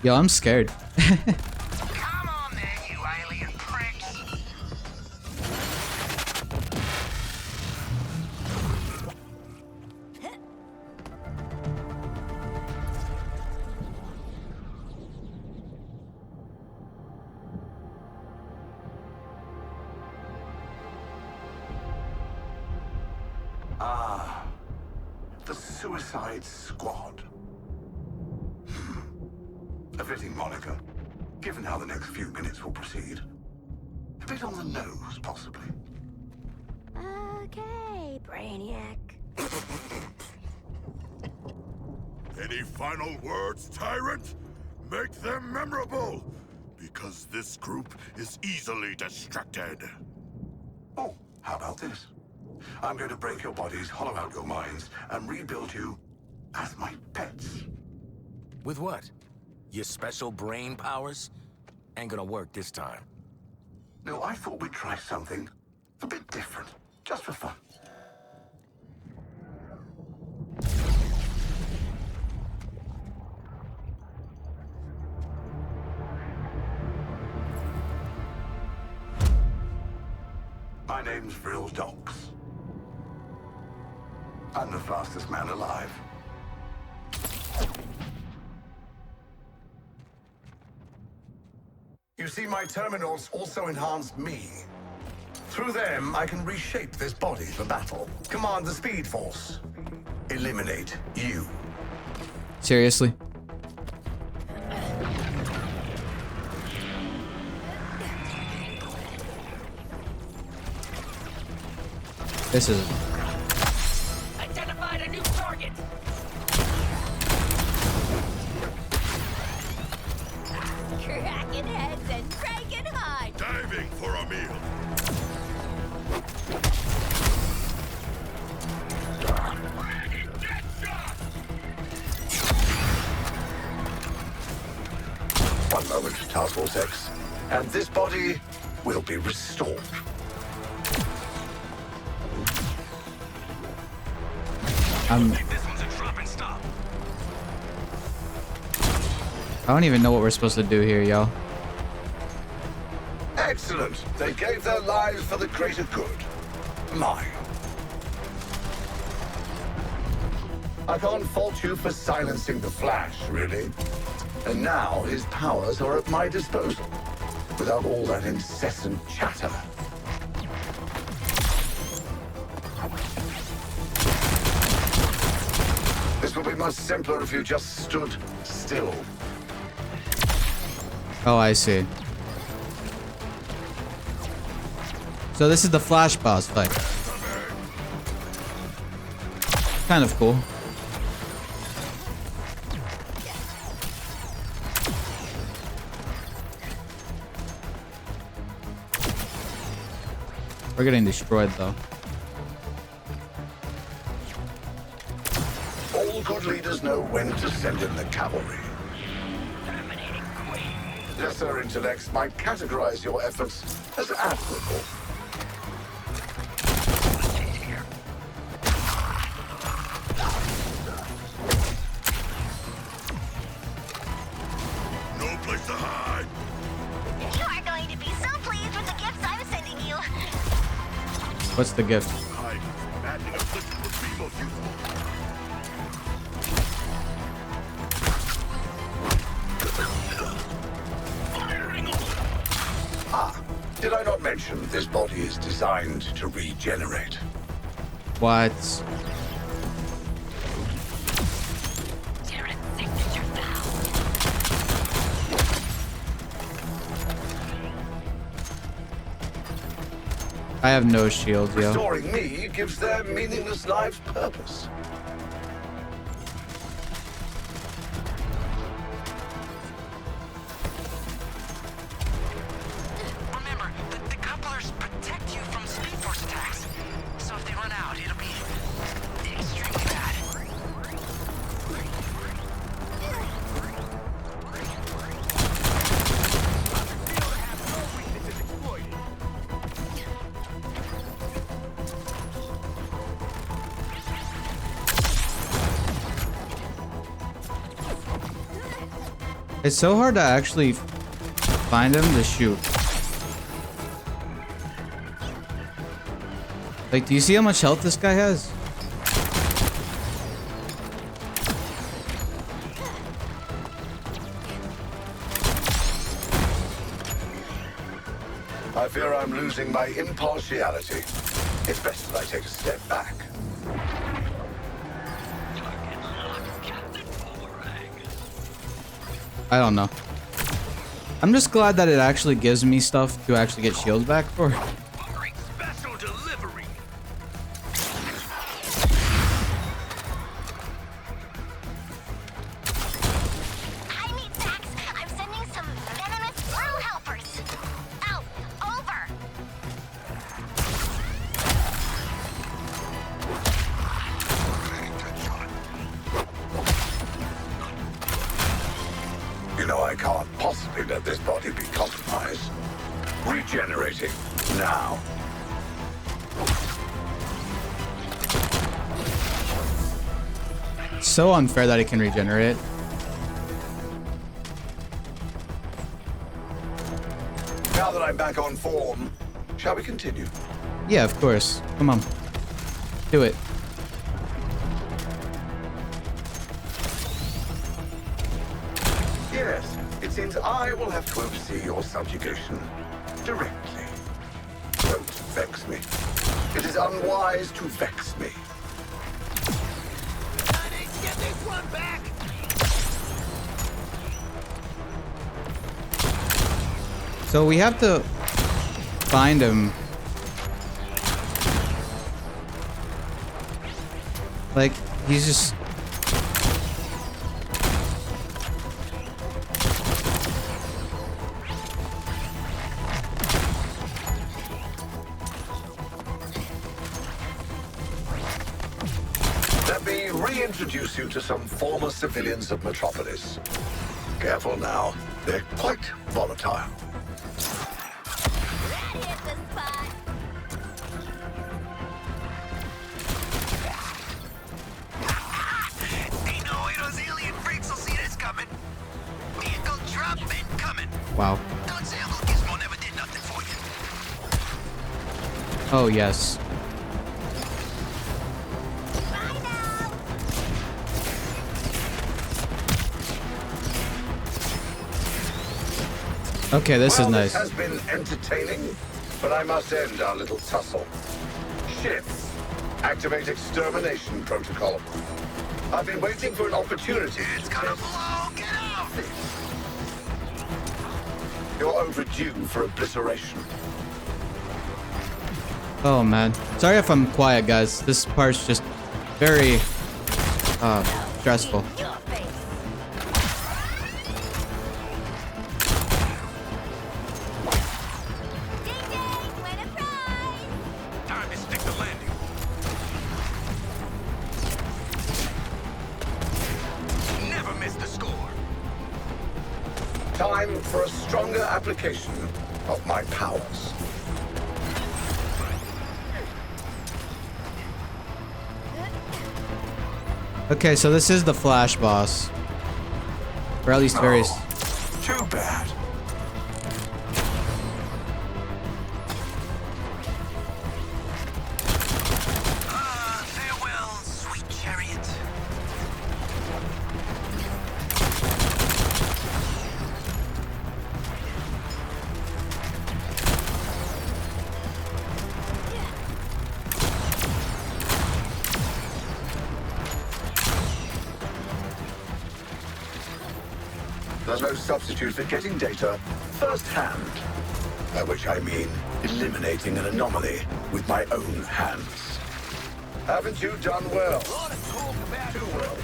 Yo, I'm scared. Come on then, you alien pricks. Ah, the Suicide Squad. A fitting moniker, given how the next few minutes will proceed. A bit on the nose, possibly. Okay, Brainiac. Any final words, Tyrant? Make them memorable, because this group is easily distracted. Oh, how about this? I'm going to break your bodies, hollow out your minds, and rebuild you as my pets. With what? Your special brain powers? Ain't gonna work this time. No, I thought we'd try something a bit different, just for fun. My name's Vril Dox. I'm the fastest man alive. You see, my terminals also enhance me. Through them, I can reshape this body for battle, command the Speed Force, eliminate you. Seriously? This is... Identified a new target. Cracking heads and breaking hearts. Diving for a meal. Deadshot. One moment, Task Force X, and this body will be restored. This one's a drop and stop. I don't even know what we're supposed to do here, yo. Excellent. They gave their lives for the greater good. Mine. I can't fault you for silencing the Flash, really. And now his powers are at my disposal, without all that incessant chatter. This will be much simpler if you just stood still. Oh, I see. So this is the Flash boss fight. Kind of cool. We're getting destroyed though. All good leaders know when to send in the cavalry. Terminating Queen. Lesser intellects might categorize your efforts as admirable. No place to hide. You are going to be so pleased with the gifts I'm sending you. What's the gift? Hide. Maddening affliction would be most useful. Ah, did I not mention this body is designed to regenerate? What? Tyrant signature found. I have no shield, yo. Restoring me gives their meaningless lives purpose. Remember, the couplers protect you from Speed Force attacks. So if they run out, it'll be extremely bad. It's so hard to actually find him to shoot. Like, do you see how much health this guy has? I fear I'm losing my impartiality. It's best that I take a step back. I don't know. I'm just glad that it actually gives me stuff to actually get shields back for. Special delivery. I need Dax. I'm sending some venomous brew helpers. Out. Over. You know, I can't possibly let this body be compromised. Regenerating. Now. So unfair that it can regenerate. Now that I'm back on form, shall we continue? Yeah, of course. Come on. Do it. Yes, it seems I will have to oversee your subjugation directly. Don't vex me. It is unwise to vex me. Get this one back! So we have to find him. Like, he's just... Let me reintroduce you to some former civilians of Metropolis. Careful now, they're quite volatile. That hit the spot. Ain't no way those alien freaks will see this coming. Vehicle drop incoming. Wow. Don't say a little gizmo never did nothing for you. Oh, yes. Bye now. Okay, this is Well, nice. This has been entertaining, but I must end our little tussle. Ships, activate extermination protocol. I've been waiting for an opportunity. It's gonna blow. Get out. You're overdue for obliteration. Oh, man. Sorry if I'm quiet, guys. This part's just very stressful. Your face. Ding ding, win a prize. Time to stick the landing. Never miss the score. Time for a stronger application of my powers. Okay, so this is the Flash boss. Or at least very... Too bad. Farewell, sweet chariot. There's no substitute for getting data firsthand. By which I mean eliminating an anomaly with my own hands. Haven't you done well? Too well.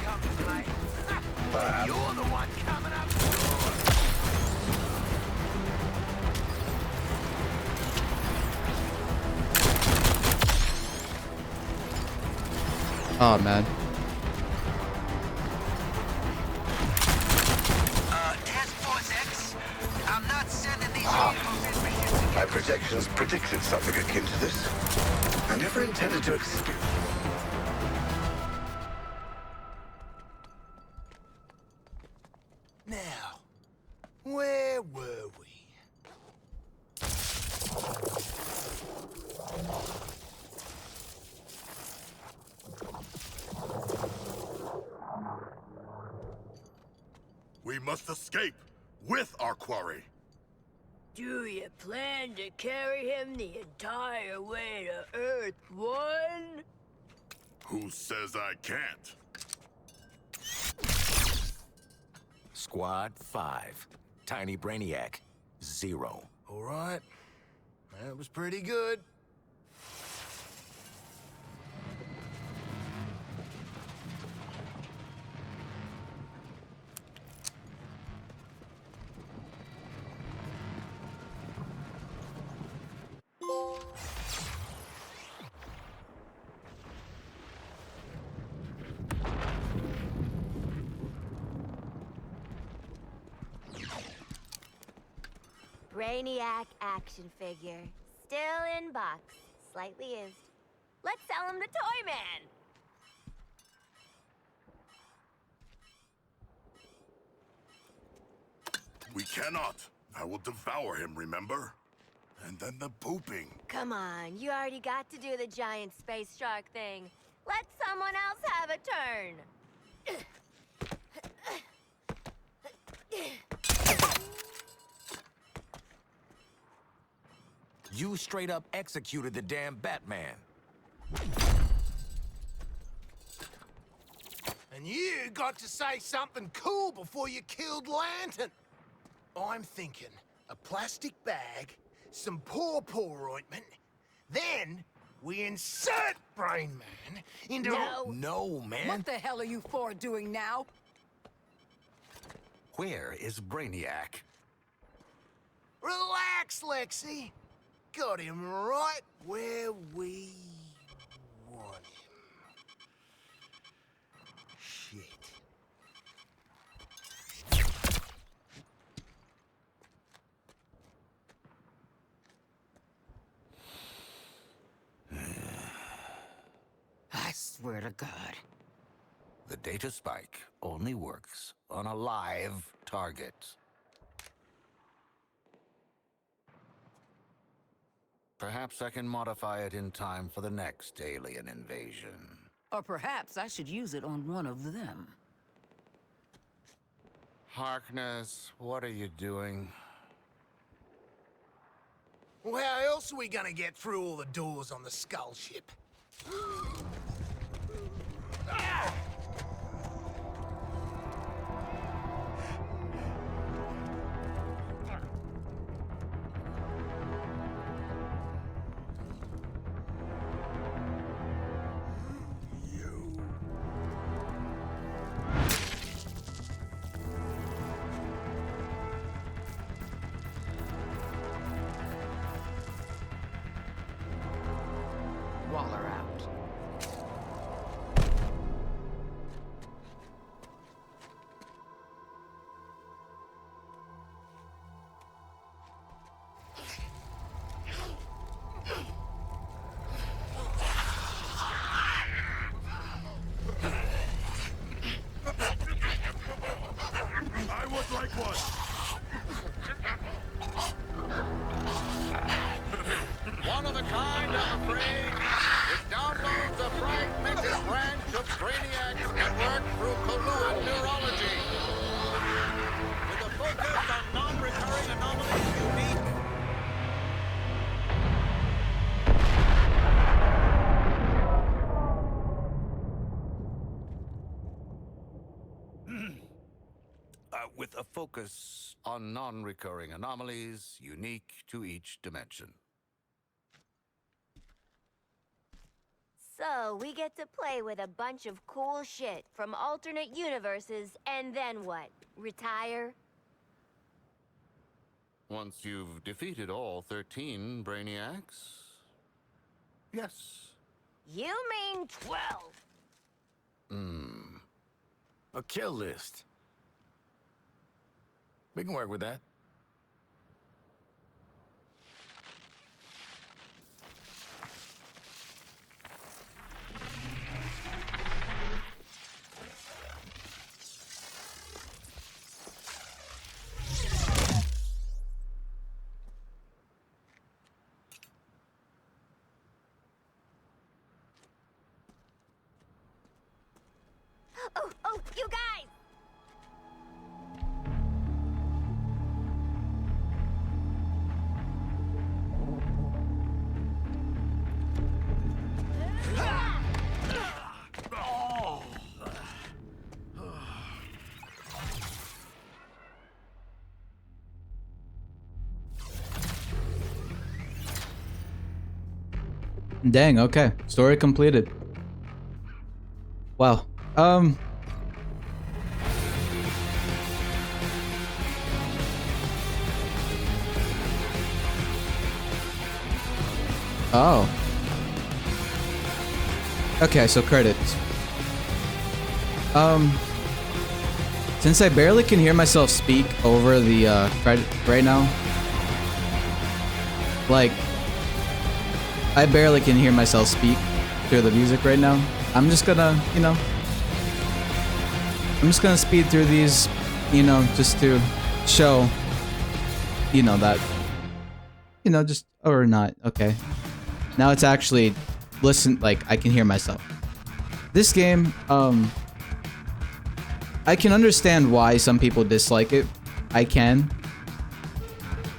Perhaps. You're the one coming up. Oh, man. Task Force X, I'm not sending these vehicles in missions. My projections predicted something akin to this. I never intended to escape. Now, We must escape with our quarry. Do you plan to carry him the entire way to Earth 1? Who says I can't? Squad 5. Tiny Brainiac, 0. All right. That was pretty good. BRANIAC action figure. Still in box. Slightly used. Let's sell him to Toy Man! We cannot. I will devour him, remember? And then the pooping. Come on, you already got to do the giant space shark thing. Let someone else have a turn. You straight up executed the damn Batman. And you got to say something cool before you killed Lantern. I'm thinking a plastic bag, some paw ointment, then we insert Brain Man into... No, man. What the hell are you four doing now? Where is Brainiac? Relax, Lexi. Got him right where we want him. Shit. I swear to God. The data spike only works on a live target. Perhaps I can modify it in time for the next alien invasion. Or perhaps I should use it on one of them. Harkness, what are you doing? Well, how else are we gonna get through all the doors on the Skull ship? Ah! Waller out. I would like one. One of a kind, I'm afraid. It downloads a bright mixed branch of Brainiac's network through colluid neurology. With a focus on non-recurring anomalies unique. With a focus on non-recurring anomalies unique to each dimension. So, we get to play with a bunch of cool shit from alternate universes, and then what? Retire? Once you've defeated all 13 Brainiacs? Yes. You mean 12? A kill list. We can work with that. Oh, you guys! Dang, okay. Story completed. Wow. Oh. Okay, so credits. Since I barely can hear myself speak over the credit right now, like, I barely can hear myself speak through the music right now. I'm just gonna, you know, I'm just gonna speed through these, you know, just to show, you know, that, you know, just, or not, okay. Now it's actually, listen, like, I can hear myself. This game, I can understand why some people dislike it. I can.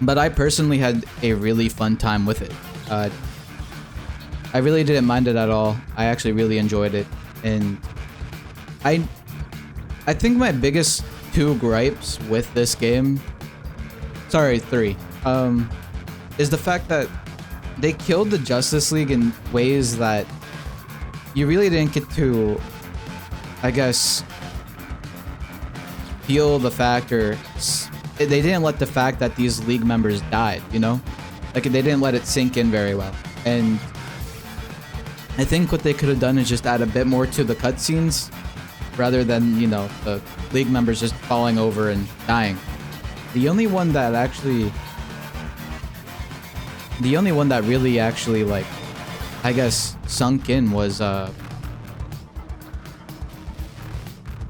But I personally had a really fun time with it. I really didn't mind it at all. I actually really enjoyed it. And I think my biggest 2 gripes with this game, sorry, 3, is the fact that they killed the Justice League in ways that you really didn't get to, I guess, feel the fact, or they didn't let the fact that these League members died, you know? Like, they didn't let it sink in very well. And I think what they could have done is just add a bit more to the cutscenes rather than, you know, the League members just falling over and dying. The only one that really actually, like, I guess, sunk in was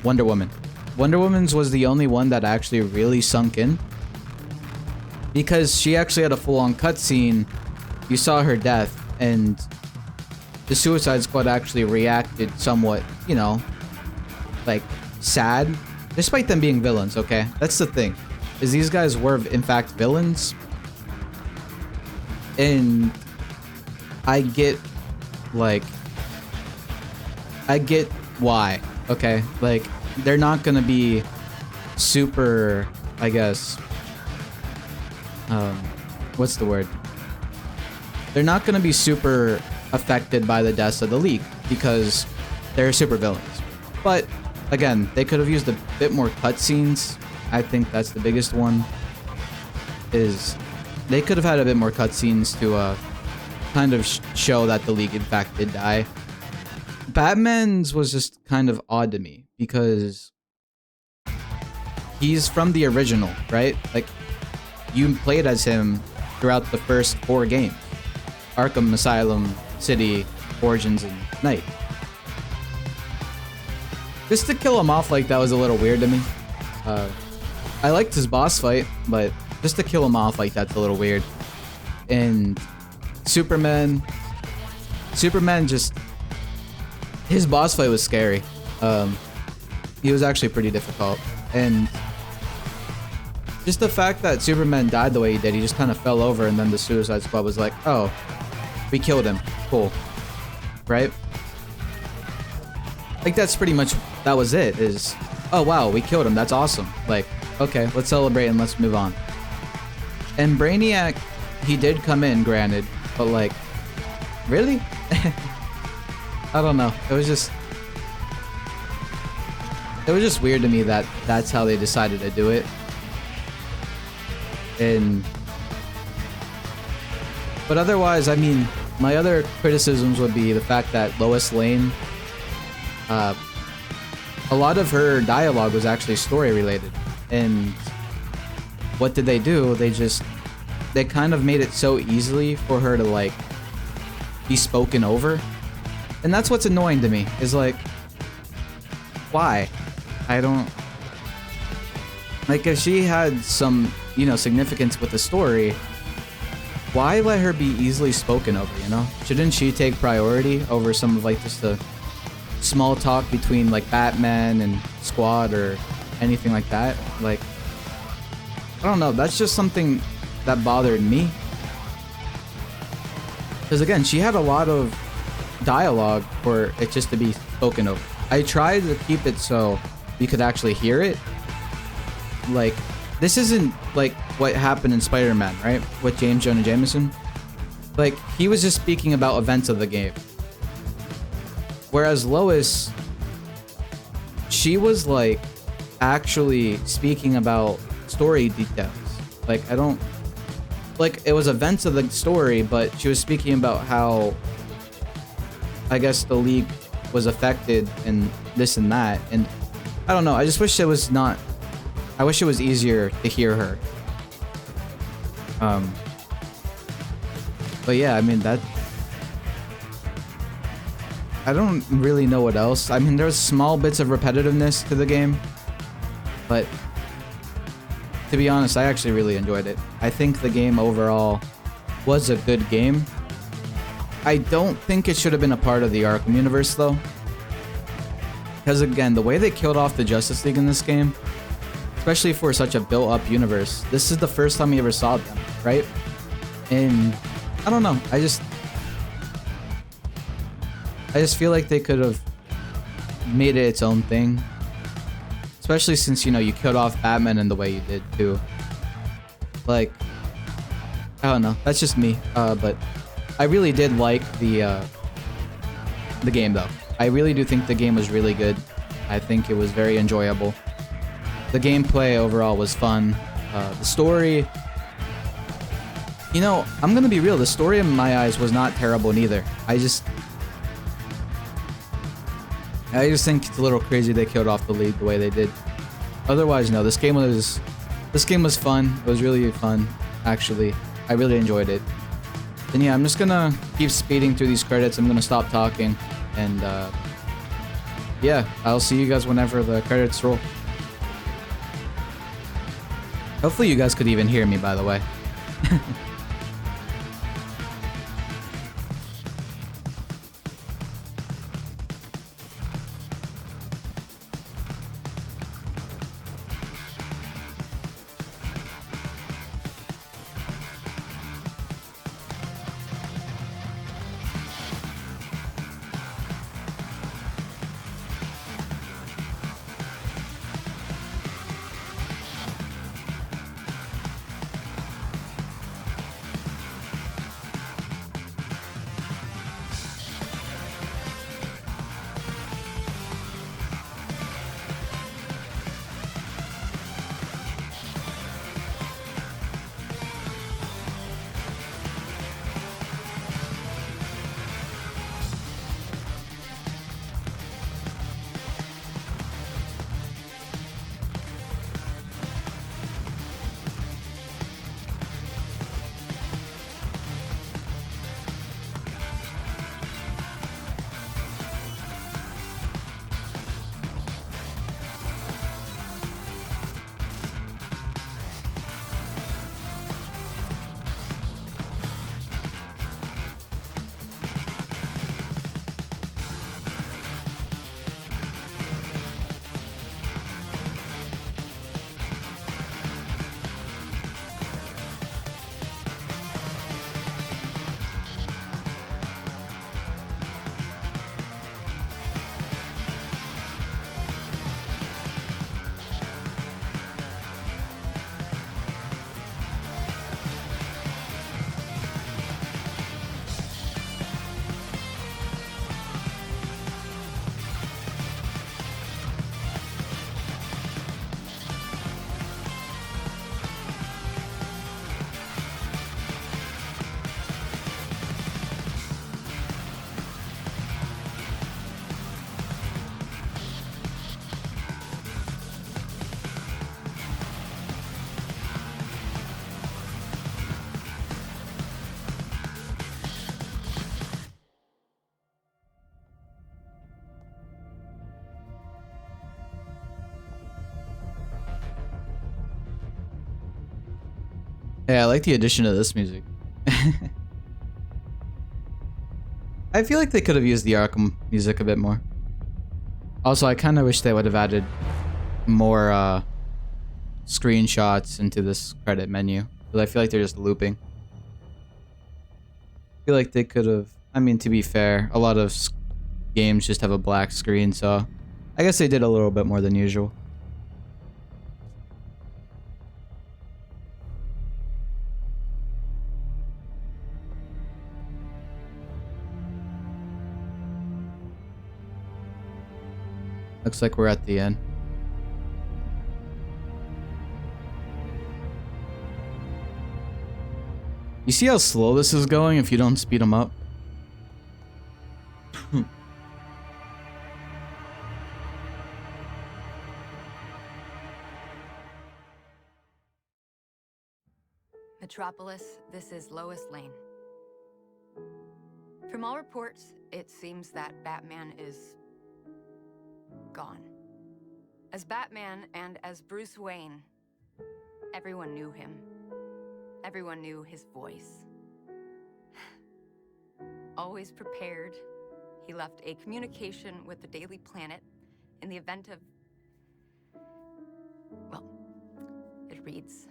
Wonder Woman. Wonder Woman's was the only one that actually really sunk in, because she actually had a full-on cutscene. You saw her death, and the Suicide Squad actually reacted somewhat, you know, like, sad, despite them being villains, okay? That's the thing, is these guys were, in fact, villains. And I get, like, I get why, okay? Like, they're not gonna be super, I guess, what's the word? They're not gonna be super affected by the deaths of the League because they're super villains. But again, they could have used a bit more cutscenes. I think that's the biggest one, is they could have had a bit more cutscenes to kind of show that the League in fact did die. Batman's was just kind of odd to me because he's from the original, right? Like, you played as him throughout the first 4 games. Arkham Asylum, City, Origins, and Night. Just to kill him off like that was a little weird to me. I liked his boss fight, but just to kill him off like that's a little weird. And Superman just, his boss fight was scary. He was actually pretty difficult. And just the fact that Superman died the way he did, he just kind of fell over, and then the Suicide Squad was like, oh, we killed him. Cool. Right? Like, that's pretty much, that was it, is, oh wow, we killed him, that's awesome. Like, okay, let's celebrate and let's move on. And Brainiac, he did come in, granted, but like, really? I don't know. It was just weird to me that that's how they decided to do it. But otherwise, I mean, my other criticisms would be the fact that Lois Lane, a lot of her dialogue was actually story related. And what did they do? They kind of made it so easily for her to, like, be spoken over. And that's what's annoying to me, is like, why? I don't, like, if she had some, you know, significance with the story, why let her be easily spoken over, you know? Shouldn't she take priority over some of, like, just the small talk between, like, Batman and Squad or anything like that? Like, I don't know, that's just something that bothered me. Because again, she had a lot of dialogue for it just to be spoken over. I tried to keep it so you could actually hear it. Like, this isn't like what happened in Spider-Man, right? With James Jonah Jameson. like he was just speaking about events of the game. Whereas Lois, she was like actually speaking about story details. Like I don't like it was events of the story, but she was speaking about how I guess the league was affected and this and that. And I don't know. I just wish it was not. I wish it was easier to hear her. But yeah, I mean that. I don't really know what else. I mean, there's small bits of repetitiveness to the game, but to be honest, I actually really enjoyed it. I think the game overall was a good game. I don't think it should have been a part of the Arkham universe though, because again, the way they killed off the Justice League in this game, especially for such a built-up universe, this is the first time we ever saw them, right? And I don't know. I just feel like they could have made it its own thing. Especially since, you know, you killed off Batman in the way you did too. Like, I don't know. That's just me. But I really did like the game though. I really do think the game was really good. I think it was very enjoyable. The gameplay overall was fun. The story, you know, I'm gonna be real. The story in my eyes was not terrible neither. I just think it's a little crazy they killed off the lead the way they did. Otherwise, no, this game was fun. It was really fun, actually. I really enjoyed it. And yeah, I'm just gonna keep speeding through these credits. I'm gonna stop talking, and yeah, I'll see you guys whenever the credits roll. Hopefully you guys could even hear me, by the way. Yeah, I like the addition of this music. I feel like they could have used the Arkham music a bit more. Also, I kind of wish they would have added more screenshots into this credit menu, because I feel like they're just looping. I feel like they could have, I mean, to be fair, a lot of games just have a black screen, so I guess they did a little bit more than usual. Looks like we're at the end. You see how slow this is going if you don't speed them up? Metropolis, this is Lois Lane. From all reports, it seems that Batman is gone. As Batman and as Bruce Wayne, everyone knew him. Everyone knew his voice. Always prepared, he left a communication with the Daily Planet in the event of... Well, it reads...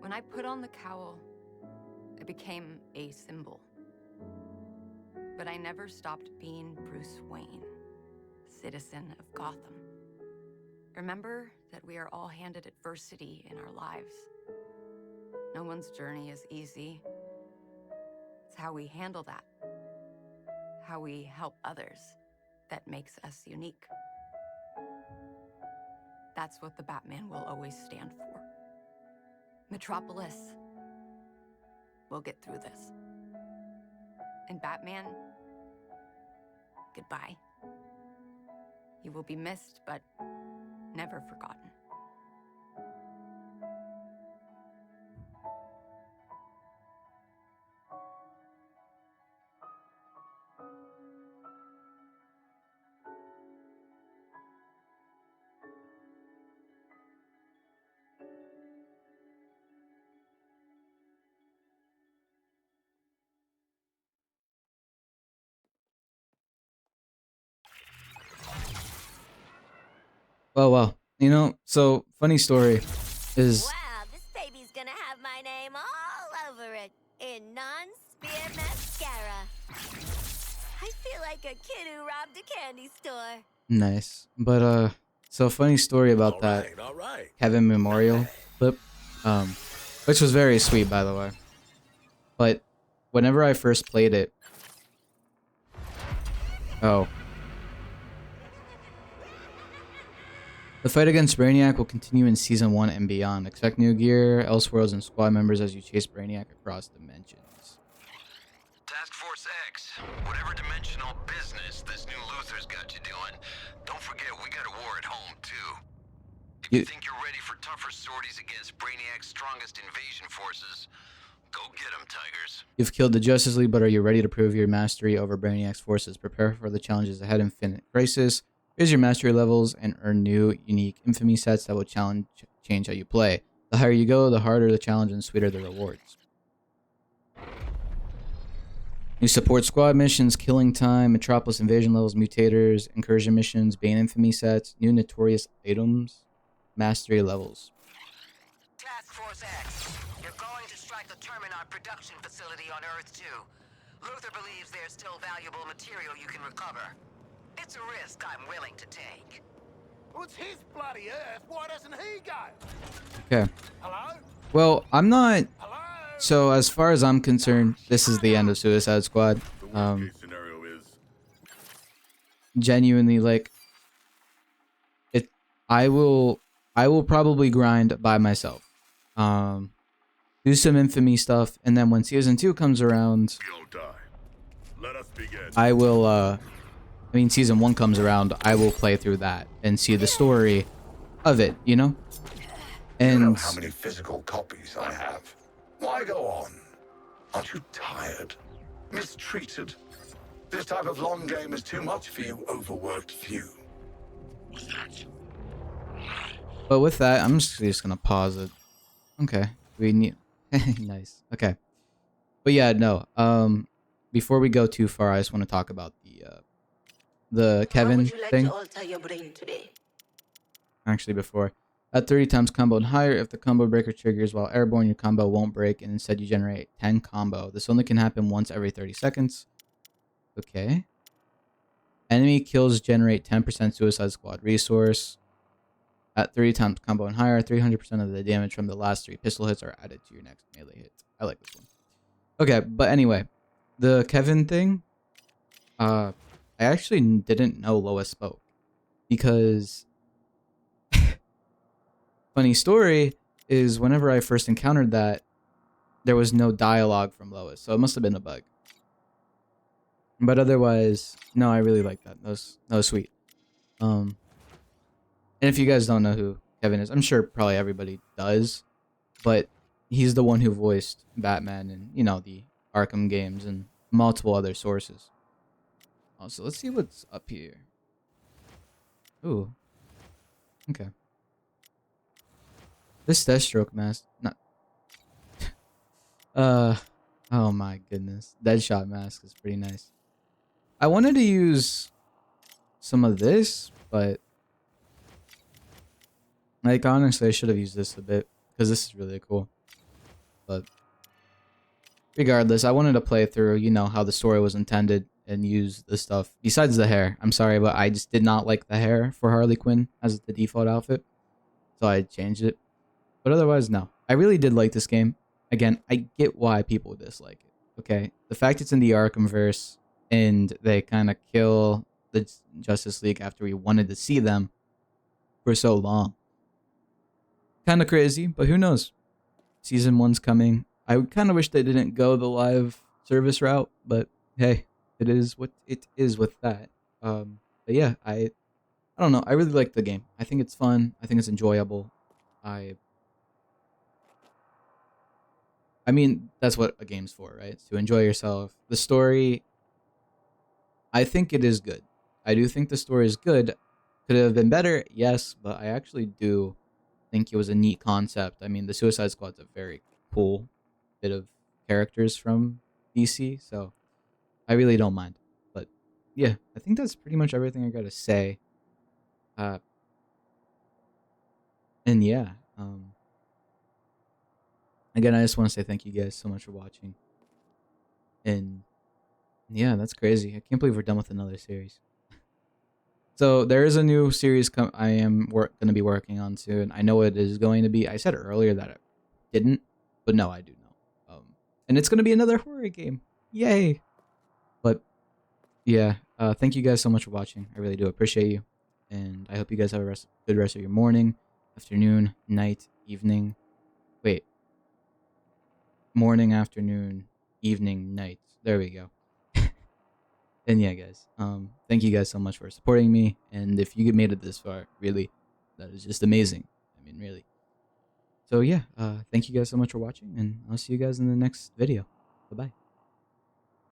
When I put on the cowl, it became a symbol. But I never stopped being Bruce Wayne, citizen of Gotham. Remember that we are all handed adversity in our lives. No one's journey is easy. It's how we handle that, how we help others, that makes us unique. That's what the Batman will always stand for. Metropolis will get through this. And Batman, goodbye. You will be missed, but never forgotten. Well. You know, so funny story is Wow, this baby's gonna have my name all over it in non-spear mascara. I feel like a kid who robbed a candy store. nice. But so funny story about that All right. Kevin Memorial clip, which was very sweet, by the way. But whenever I first played it, the fight against Brainiac will continue in Season 1 and beyond. Expect new gear, Elseworlds, and squad members as you chase Brainiac across dimensions. Task Force X, whatever dimensional business this new Luther's got you doing, don't forget we got a war at home, too. If you think you're ready for tougher sorties against Brainiac's strongest invasion forces, go get them, Tigers. You've killed the Justice League, but are you ready to prove your mastery over Brainiac's forces? Prepare for the challenges ahead in Infinite Crisis. Raise your mastery levels and earn new, unique infamy sets that will change how you play. The higher you go, the harder the challenge and sweeter the rewards. New support squad missions, Killing Time, Metropolis invasion levels, mutators, incursion missions, Bane infamy sets, new notorious items, mastery levels. Task Force X, you're going to strike the Terminar production facility on Earth 2. Luther believes there's still valuable material you can recover. It's a risk I'm willing to take. Well, it's his bloody Earth. Why doesn't he go? Okay. Hello? Well, I'm not... Hello? So, as far as I'm concerned, this is the end of Suicide Squad. The worst case scenario is Genuinely, like... I will probably grind by myself. Do some infamy stuff, and then when Season 2 comes around... you'll die. Let us begin. I will, Season 1 comes around, I will play through that and see the story of it, you know? And You know how many physical copies I have. Why go on? Aren't you tired? Mistreated? This type of long game is too much for you overworked few. but with that, I'm just gonna pause it. Okay. We need nice. Okay. But yeah, no. Before we go too far, I just want to talk about the Kevin thing. Actually, before. At 30 times combo and higher, if the combo breaker triggers while airborne, your combo won't break, and instead you generate 10 combo. This only can happen once every 30 seconds. Okay. Enemy kills generate 10% Suicide Squad resource. At 30 times combo and higher, 300% of the damage from the last 3 pistol hits are added to your next melee hit. I like this one. Okay, but anyway. The Kevin thing. I actually didn't know Lois spoke. because funny story is whenever I first encountered that, there was no dialogue from Lois, so it must have been a bug. But otherwise, no, I really like that. That was sweet. And if you guys don't know who Kevin is, I'm sure probably everybody does, but he's the one who voiced Batman and, you know, the Arkham games and multiple other sources. Also, let's see what's up here. Ooh. Okay. This Deathstroke mask, not. Oh my goodness. Deadshot mask is pretty nice. I wanted to use some of this, but like honestly, I should have used this a bit because this is really cool. But regardless, I wanted to play through, you know, how the story was intended and use the stuff besides the hair. I'm sorry, but I just did not like the hair for Harley Quinn as the default outfit, so I changed it. But otherwise, no. I really did like this game. Again, I get why people dislike it. Okay, the fact it's in the Arkhamverse and they kind of kill the Justice League after we wanted to see them for so long. Kind of crazy, but who knows? Season 1's coming. I kind of wish they didn't go the live service route, but hey, it is what it is with that. But yeah, I don't know. I really like the game. I think it's fun. I think it's enjoyable. I mean, that's what a game's for, right? It's to enjoy yourself. The story, I think it is good. I do think the story is good. Could it have been better? Yes, but I actually do think it was a neat concept. I mean, the Suicide Squad's a very cool bit of characters from DC, so I really don't mind. But yeah, I think that's pretty much everything I gotta say. And yeah, again, I just want to say thank you guys so much for watching. And yeah, that's crazy. I can't believe we're done with another series. So there is a new series I am going to be working on soon. I know it is going to be. I said earlier that I didn't, but no, I do know. And it's going to be another horror game. Yay! But yeah, thank you guys so much for watching. I really do appreciate you, and I hope you guys have a good rest of your morning, afternoon, night, evening. Wait. Morning, afternoon, evening, night. There we go. And yeah, guys, thank you guys so much for supporting me. And if you made it this far, really, that is just amazing. I mean, really. So yeah, thank you guys so much for watching, and I'll see you guys in the next video. Bye-bye.